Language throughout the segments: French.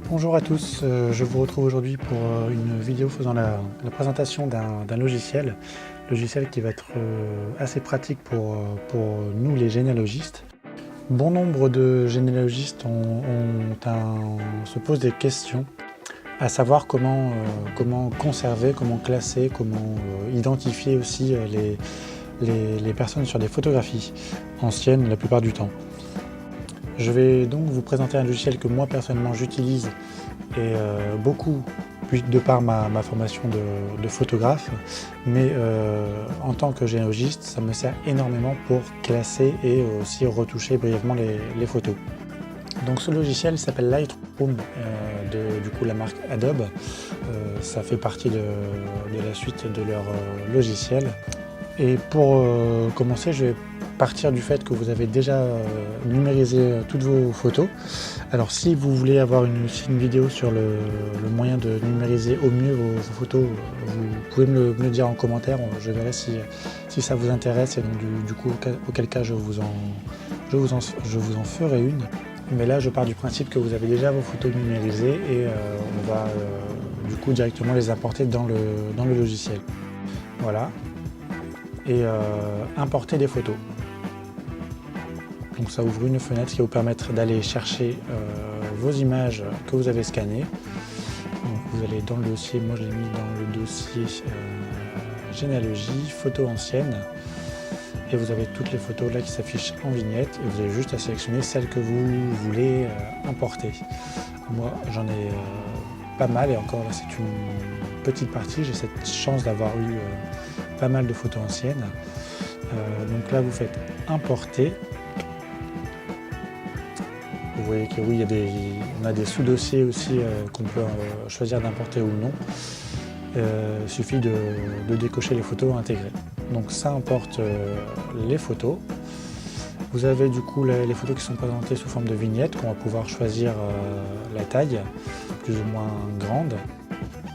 Bonjour à tous, je vous retrouve aujourd'hui pour une vidéo faisant la présentation d'un logiciel qui va être assez pratique pour nous les généalogistes. Bon nombre de généalogistes se posent des questions, à savoir comment conserver, comment classer, comment identifier aussi les personnes sur des photographies anciennes la plupart du temps. Je vais donc vous présenter un logiciel que moi personnellement j'utilise et beaucoup de par ma formation de photographe, mais en tant que généalogiste, ça me sert énormément pour classer et aussi retoucher brièvement les photos. Donc ce logiciel s'appelle Lightroom, du coup la marque Adobe. Ça fait partie de la suite de leur logiciel. Et pour commencer, je vais partir du fait que vous avez déjà numérisé toutes vos photos. Alors si vous voulez avoir une vidéo sur le moyen de numériser au mieux vos photos, vous pouvez me le dire en commentaire, je verrai si ça vous intéresse et donc du coup auquel cas je vous en ferai une. Mais là je pars du principe que vous avez déjà vos photos numérisées et on va du coup directement les importer dans le logiciel. Voilà. Et importer des photos. Donc ça ouvre une fenêtre qui va vous permettre d'aller chercher vos images que vous avez scannées. Donc vous allez dans le dossier, moi je l'ai mis dans le dossier généalogie, photos anciennes. Et vous avez toutes les photos là qui s'affichent en vignette et vous avez juste à sélectionner celles que vous voulez importer. Moi j'en ai pas mal et encore là c'est une petite partie, j'ai cette chance d'avoir eu pas mal de photos anciennes. Donc là vous faites importer. Vous voyez que oui, on a des sous-dossiers aussi qu'on peut choisir d'importer ou non. Il suffit de décocher les photos intégrées. Donc ça importe les photos. Vous avez du coup les photos qui sont présentées sous forme de vignettes qu'on va pouvoir choisir la taille, plus ou moins grande.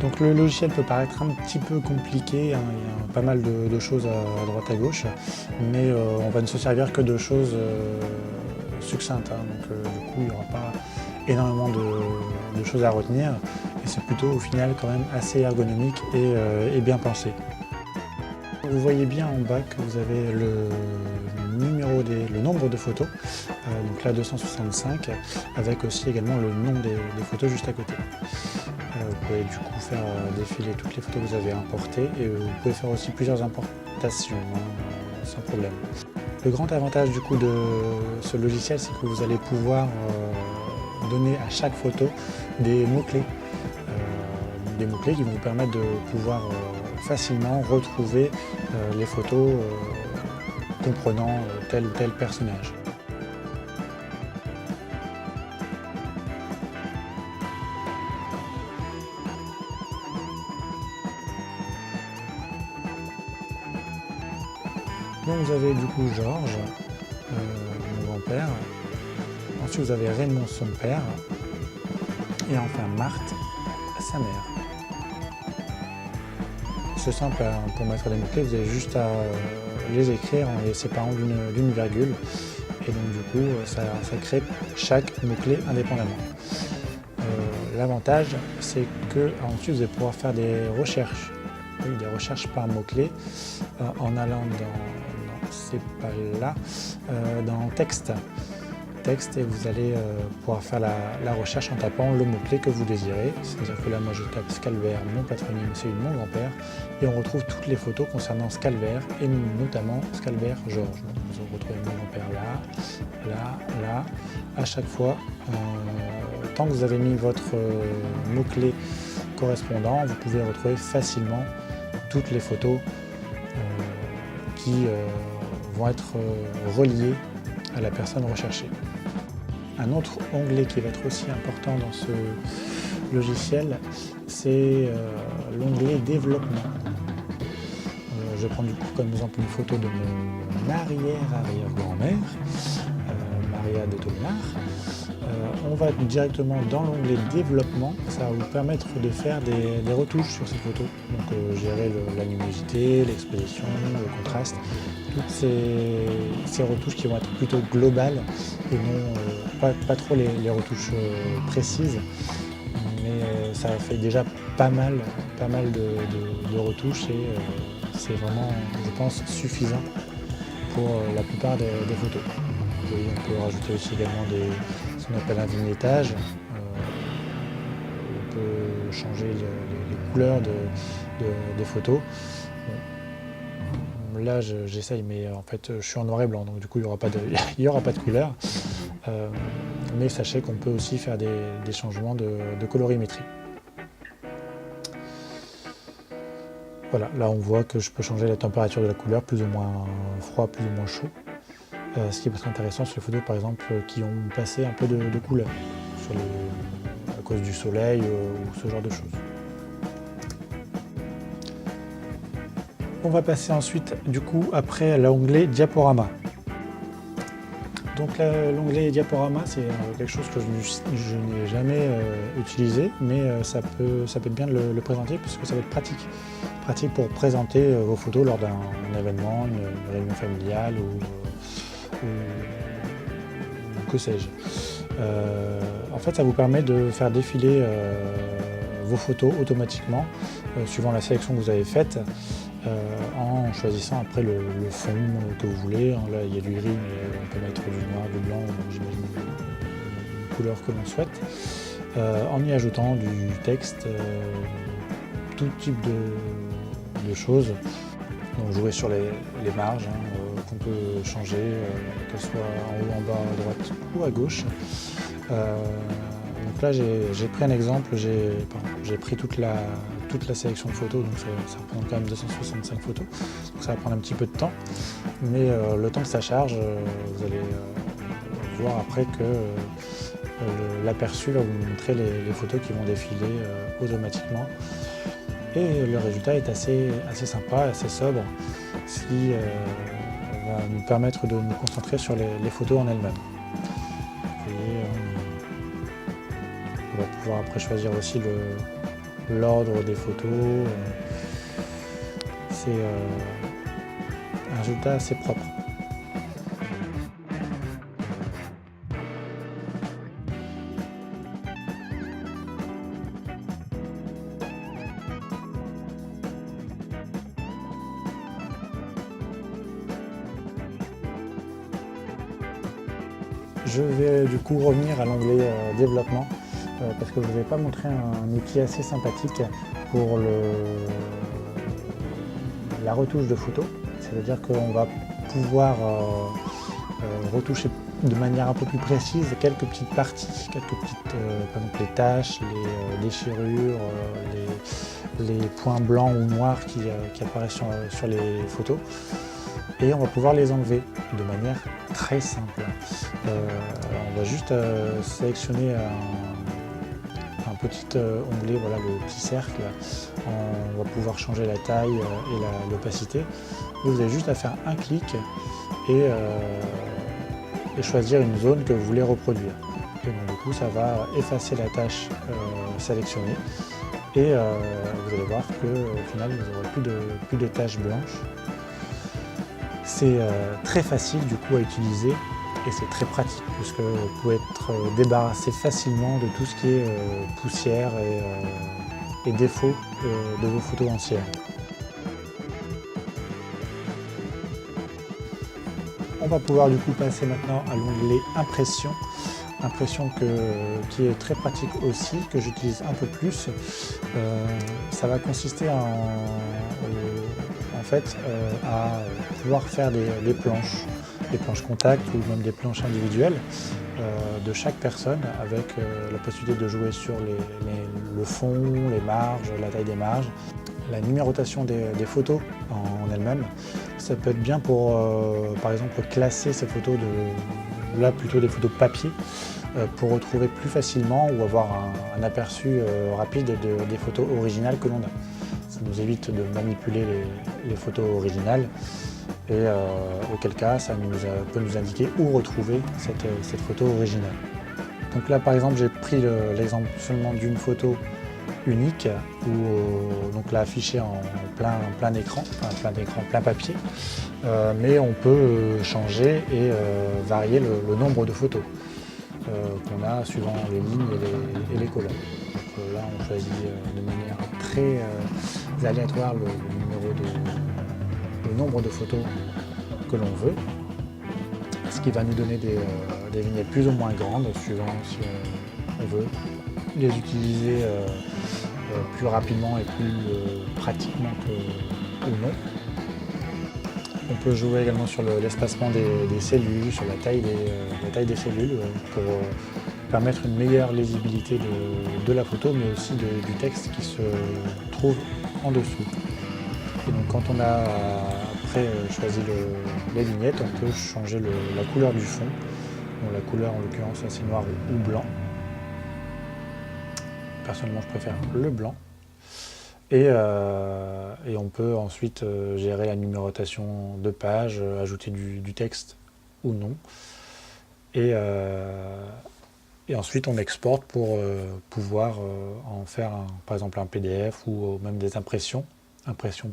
Donc le logiciel peut paraître un petit peu compliqué, hein, il y a pas mal de choses à droite à gauche, mais on va ne se servir que de choses succinctes, hein, donc du coup il n'y aura pas énormément de choses à retenir et c'est plutôt au final quand même assez ergonomique et bien pensé. Vous voyez bien en bas que vous avez le nombre de photos, donc là 265, avec aussi également le nom des photos juste à côté. Vous pouvez du coup faire défiler toutes les photos que vous avez importées et vous pouvez faire aussi plusieurs importations sans problème. Le grand avantage du coup de ce logiciel, c'est que vous allez pouvoir donner à chaque photo des mots-clés. Des mots-clés qui vont vous permettre de pouvoir facilement retrouver les photos comprenant tel ou tel personnage. Donc vous avez du coup Georges, mon grand-père, ensuite vous avez Raymond, son père, et enfin Marthe, sa mère. C'est simple, hein, pour mettre des mots-clés, vous avez juste à les écrire en les séparant d'une virgule, et donc du coup ça crée chaque mot-clé indépendamment. L'avantage, c'est que ensuite vous allez pouvoir faire des recherches. Oui, des recherches par mots-clés en allant dans texte et vous allez pouvoir faire la recherche en tapant le mot-clé que vous désirez. C'est-à-dire que là, moi je tape Scalver, mon patronyme, c'est mon grand-père, et on retrouve toutes les photos concernant Scalver et notamment Scalver Georges. Donc, vous retrouvez mon grand-père là, à chaque fois. Tant que vous avez mis votre mot-clé correspondant, vous pouvez retrouver facilement toutes les photos qui vont être reliées à la personne recherchée. Un autre onglet qui va être aussi important dans ce logiciel, c'est l'onglet développement. Je prends du coup comme exemple une photo de mon arrière-arrière-grand-mère, Maria de Tominard. On va directement dans l'onglet développement, ça va vous permettre de faire des retouches sur cette photo. Donc gérer la luminosité, l'exposition, le contraste, toutes ces retouches qui vont être plutôt globales et non pas trop les retouches précises. mais ça fait déjà pas mal de retouches et c'est vraiment, je pense, suffisant pour la plupart des photos. Et on peut rajouter aussi également ce qu'on appelle un vignettage. On peut changer les couleurs des photos. Bon, là j'essaye, mais en fait je suis en noir et blanc, donc du coup il n'y aura pas de couleur. Mais sachez qu'on peut aussi faire des changements de colorimétrie. Voilà, là on voit que je peux changer la température de la couleur, plus ou moins froid, plus ou moins chaud. Ce qui est très intéressant sur les photos par exemple qui ont passé un peu de couleur à cause du soleil ou ce genre de choses. On va passer ensuite du coup après à l'onglet diaporama. Donc l'onglet diaporama, c'est quelque chose que je n'ai jamais utilisé, mais ça peut être bien de le présenter parce que ça va être pratique. Pratique pour présenter vos photos lors d'un événement, une réunion familiale ou que sais-je. En fait, ça vous permet de faire défiler vos photos automatiquement, suivant la sélection que vous avez faite, en choisissant après le fond que vous voulez. Là, il y a du gris, mais on peut mettre du noir, du blanc, j'imagine une couleur que l'on souhaite, en y ajoutant du texte, tout type de choses. Donc jouer sur les marges qu'on peut changer, qu'elles soient en haut, en bas, à droite ou à gauche. Donc là j'ai pris un exemple, j'ai pris toute la sélection de photos, donc ça représente quand même 265 photos, donc ça va prendre un petit peu de temps, mais le temps que ça charge, vous allez voir après que l'aperçu va vous montrer les photos qui vont défiler automatiquement. Et le résultat est assez sympa, assez sobre, ce qui va nous permettre de nous concentrer sur les photos en elles-mêmes. On va pouvoir après choisir aussi l'ordre des photos. C'est un résultat assez propre. Je vais du coup revenir à l'onglet développement parce que je ne vais pas montrer un outil assez sympathique pour la retouche de photos. C'est-à-dire qu'on va pouvoir retoucher de manière un peu plus précise quelques petites parties, par exemple les taches, les déchirures, les points blancs ou noirs qui apparaissent sur les photos. Et on va pouvoir les enlever de manière très simple. On va juste sélectionner un petit onglet, voilà, le petit cercle. On va pouvoir changer la taille et l'opacité. Vous avez juste à faire un clic et choisir une zone que vous voulez reproduire. Et donc, du coup, ça va effacer la tâche sélectionnée. Et vous allez voir qu'au final, vous n'aurez plus de taches blanches. C'est très facile du coup à utiliser et c'est très pratique puisque vous pouvez être débarrassé facilement de tout ce qui est poussière et défauts de vos photos anciennes. On va pouvoir du coup passer maintenant à l'onglet impression. Impression qui est très pratique aussi, que j'utilise un peu plus. Ça va consister à pouvoir faire des planches contact ou même des planches individuelles de chaque personne avec la possibilité de jouer sur le fond, les marges, la taille des marges, la numérotation des photos en elles-mêmes. Ça peut être bien pour, par exemple, classer ces photos là plutôt des photos papier pour retrouver plus facilement ou avoir un aperçu rapide des photos originales que l'on a. Ça nous évite de manipuler les photos originales et auquel cas ça peut nous indiquer où retrouver cette photo originale. Donc là par exemple j'ai pris l'exemple seulement d'une photo unique où donc là affichée en plein écran, plein papier, mais on peut changer et varier le nombre de photos qu'on a suivant les lignes et les colonnes. Donc là choisit de manière très aléatoire le nombre de photos que l'on veut, ce qui va nous donner des vignettes plus ou moins grandes, suivant si on veut les utiliser plus rapidement et plus pratiquement ou non. On peut jouer également sur l'espacement des cellules, sur la taille des cellules pour permettre une meilleure lisibilité de la photo, mais aussi du texte qui se trouve en dessous. Et donc quand on a après choisi les vignettes, on peut changer la couleur du fond. Donc la couleur en l'occurrence c'est noir ou blanc. Personnellement je préfère le blanc. Et on peut ensuite gérer la numérotation de pages, ajouter du texte ou non. Et ensuite on exporte pour pouvoir en faire par exemple un PDF ou même des impressions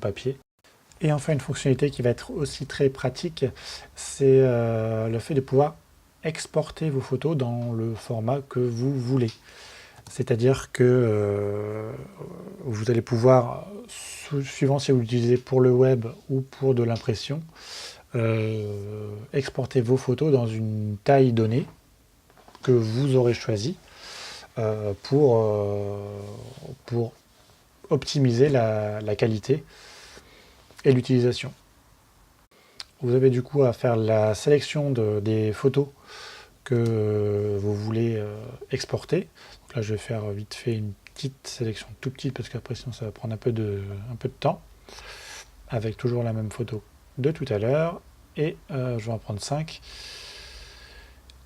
papier. Et enfin une fonctionnalité qui va être aussi très pratique, c'est le fait de pouvoir exporter vos photos dans le format que vous voulez. C'est-à-dire que vous allez pouvoir, suivant si vous l'utilisez pour le web ou pour de l'impression, exporter vos photos dans une taille donnée que vous aurez choisie pour optimiser la qualité et l'utilisation. Vous avez du coup à faire la sélection des photos que vous voulez exporter. Donc là je vais faire vite fait une petite sélection tout petite parce qu'après sinon ça va prendre un peu de temps, avec toujours la même photo de tout à l'heure, et je vais en prendre 5,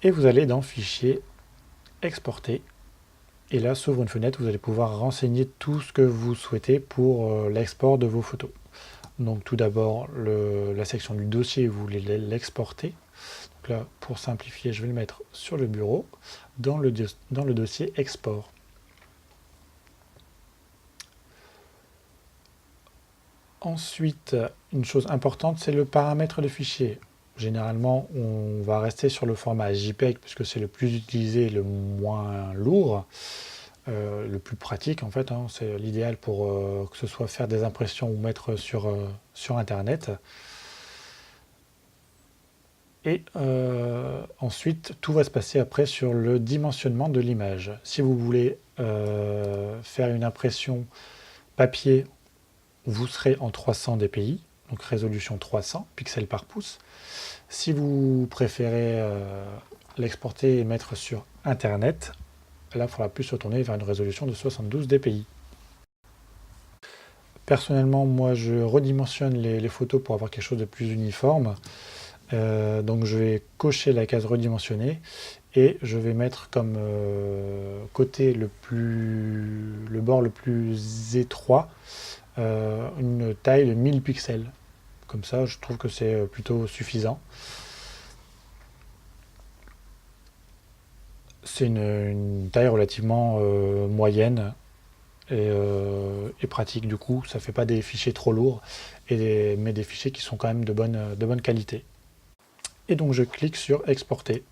et vous allez dans Fichier, Exporter, et là s'ouvre une fenêtre, vous allez pouvoir renseigner tout ce que vous souhaitez pour l'export de vos photos. Donc tout d'abord la section du dossier, vous voulez l'exporter. Donc là, pour simplifier, je vais le mettre sur le bureau, dans le dossier export. Ensuite, une chose importante, c'est le paramètre de fichier. Généralement, on va rester sur le format JPEG, puisque c'est le plus utilisé et le moins lourd, le plus pratique en fait, hein, c'est l'idéal pour que ce soit faire des impressions ou mettre sur Internet. Et ensuite, tout va se passer après sur le dimensionnement de l'image. Si vous voulez faire une impression papier, vous serez en 300 dpi, donc résolution 300 pixels par pouce. Si vous préférez l'exporter et mettre sur Internet, là, il faudra plus se tourner vers une résolution de 72 dpi. Personnellement, moi, je redimensionne les photos pour avoir quelque chose de plus uniforme. Donc je vais cocher la case redimensionner et je vais mettre comme côté le bord le plus étroit une taille de 1000 pixels. Comme ça, je trouve que c'est plutôt suffisant. C'est une taille relativement moyenne et pratique, du coup ça fait pas des fichiers trop lourds, mais des fichiers qui sont quand même de bonne qualité. Et donc je clique sur exporter.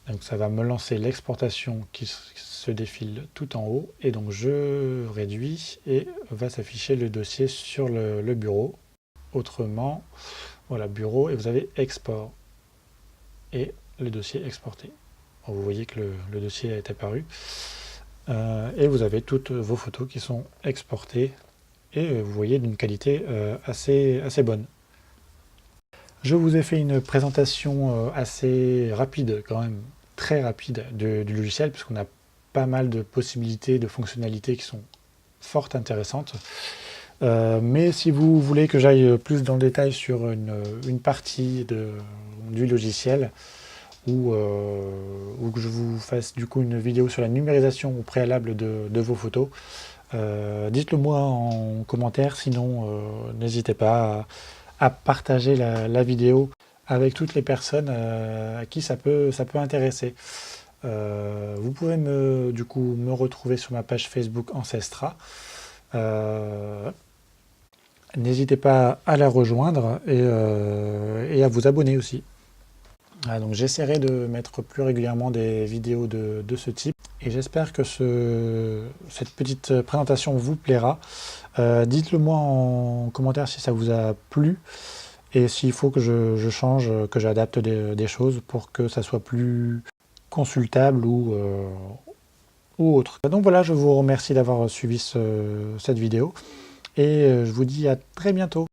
Donc ça va me lancer l'exportation qui se défile tout en haut, et donc je réduis et va s'afficher le dossier sur le bureau. Autrement, voilà, bureau, et vous avez export et le dossier exporté. Bon, vous voyez que le dossier est apparu. Et vous avez toutes vos photos qui sont exportées, et vous voyez d'une qualité assez bonne. Je vous ai fait une présentation assez rapide, quand même très rapide, du logiciel, puisqu'on a pas mal de possibilités, de fonctionnalités qui sont fort intéressantes. Mais si vous voulez que j'aille plus dans le détail sur une partie du logiciel, ou que je vous fasse du coup une vidéo sur la numérisation au préalable de vos photos, dites-le moi en commentaire, sinon n'hésitez pas à partager la vidéo avec toutes les personnes à qui ça peut intéresser. Vous pouvez du coup me retrouver sur ma page Facebook Ancestra. N'hésitez pas à la rejoindre et à vous abonner aussi. Donc j'essaierai de mettre plus régulièrement des vidéos de ce type, et j'espère que cette petite présentation vous plaira. Dites-le moi en commentaire si ça vous a plu et s'il faut que je change, que j'adapte des choses pour que ça soit plus consultable ou autre. Donc voilà, je vous remercie d'avoir suivi cette vidéo et je vous dis à très bientôt.